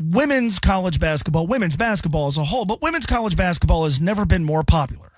women's college basketball, women's basketball as a whole, but women's college basketball has never been more popular.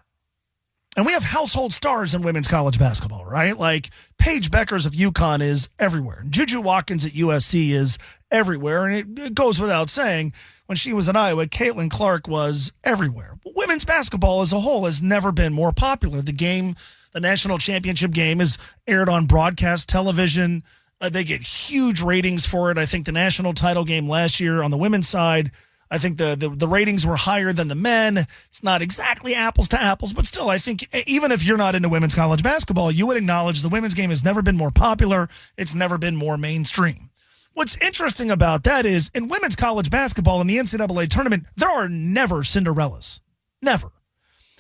And we have household stars in women's college basketball, right? Like Paige Beckers of UConn is everywhere. Juju Watkins at USC is everywhere. And it goes without saying, when she was in Iowa, Caitlin Clark was everywhere. But women's basketball as a whole has never been more popular. The game, the national championship game, is aired on broadcast television. They get huge ratings for it. I think the national title game last year on the women's side, I think the ratings were higher than the men. It's not exactly apples to apples, but still, I think even if you're not into women's college basketball, you would acknowledge the women's game has never been more popular. It's never been more mainstream. What's interesting about that is in women's college basketball in the NCAA tournament, there are never Cinderellas. Never.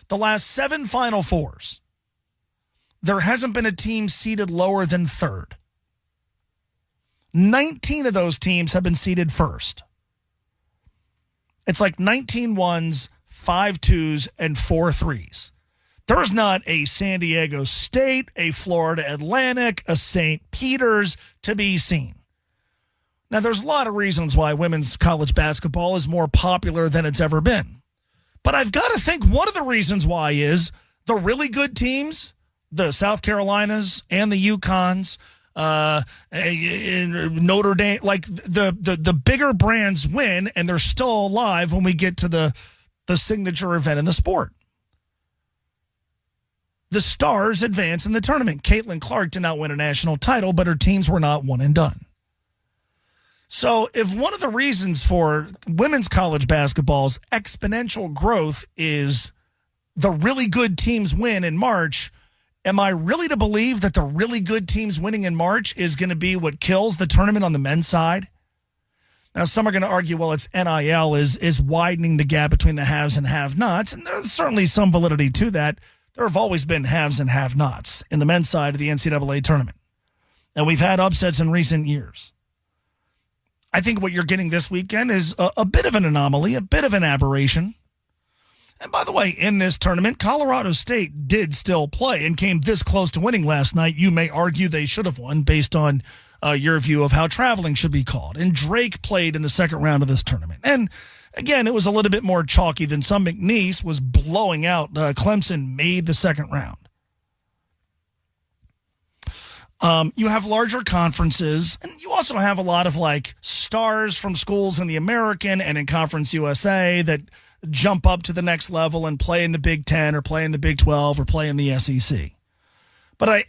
The last 7 Final Fours, there hasn't been a team seeded lower than third. 19 of those teams have been seeded first. It's like 19 ones, 5 twos, and 4 threes. There's not a San Diego State, a Florida Atlantic, a St. Peter's to be seen. Now, there's a lot of reasons why women's college basketball is more popular than it's ever been. But I've got to think one of the reasons why is the really good teams, the South Carolinas and the UConns, Notre Dame, like the bigger brands win, and they're still alive when we get to the signature event in the sport. The stars advance in the tournament. Caitlin Clark did not win a national title, but her teams were not one and done. So if one of the reasons for women's college basketball's exponential growth is the really good teams win in March, am I really to believe that the really good teams winning in March is going to be what kills the tournament on the men's side? Now, some are going to argue, well, it's NIL is widening the gap between the haves and have-nots, and there's certainly some validity to that. There have always been haves and have-nots in the men's side of the NCAA tournament, and we've had upsets in recent years. I think what you're getting this weekend is a bit of an anomaly, a bit of an aberration. And by the way, in this tournament, Colorado State did still play and came this close to winning last night. You may argue they should have won based on your view of how traveling should be called. And Drake played in the second round of this tournament. And again, it was a little bit more chalky than some. McNeese was blowing out. Clemson made the second round. You have larger conferences, and you also have a lot of like stars from schools in the American and in Conference USA that jump up to the next level and play in the Big Ten or play in the Big 12 or play in the SEC. But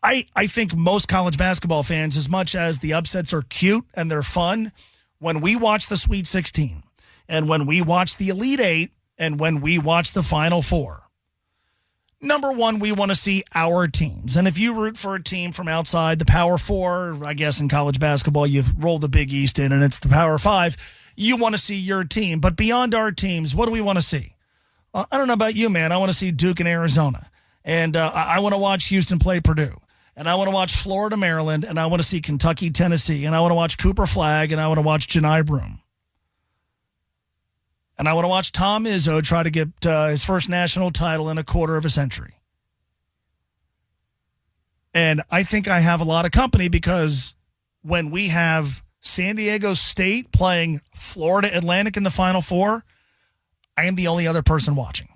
I think most college basketball fans, as much as the upsets are cute and they're fun, when we watch the Sweet 16 and when we watch the Elite Eight and when we watch the Final Four, number one, we want to see our teams. And if you root for a team from outside the Power Four, I guess in college basketball, you roll the Big East in and it's the Power Five. You want to see your team. But beyond our teams, what do we want to see? I don't know about you, man. I want to see Duke and Arizona. And I want to watch Houston play Purdue. And I want to watch Florida, Maryland. And I want to see Kentucky, Tennessee. And I want to watch Cooper Flagg. And I want to watch Janai Broome. And I want to watch Tom Izzo try to get his first national title in a quarter of a century. And I think I have a lot of company because when we have San Diego State playing Florida Atlantic in the Final Four, I am the only other person watching.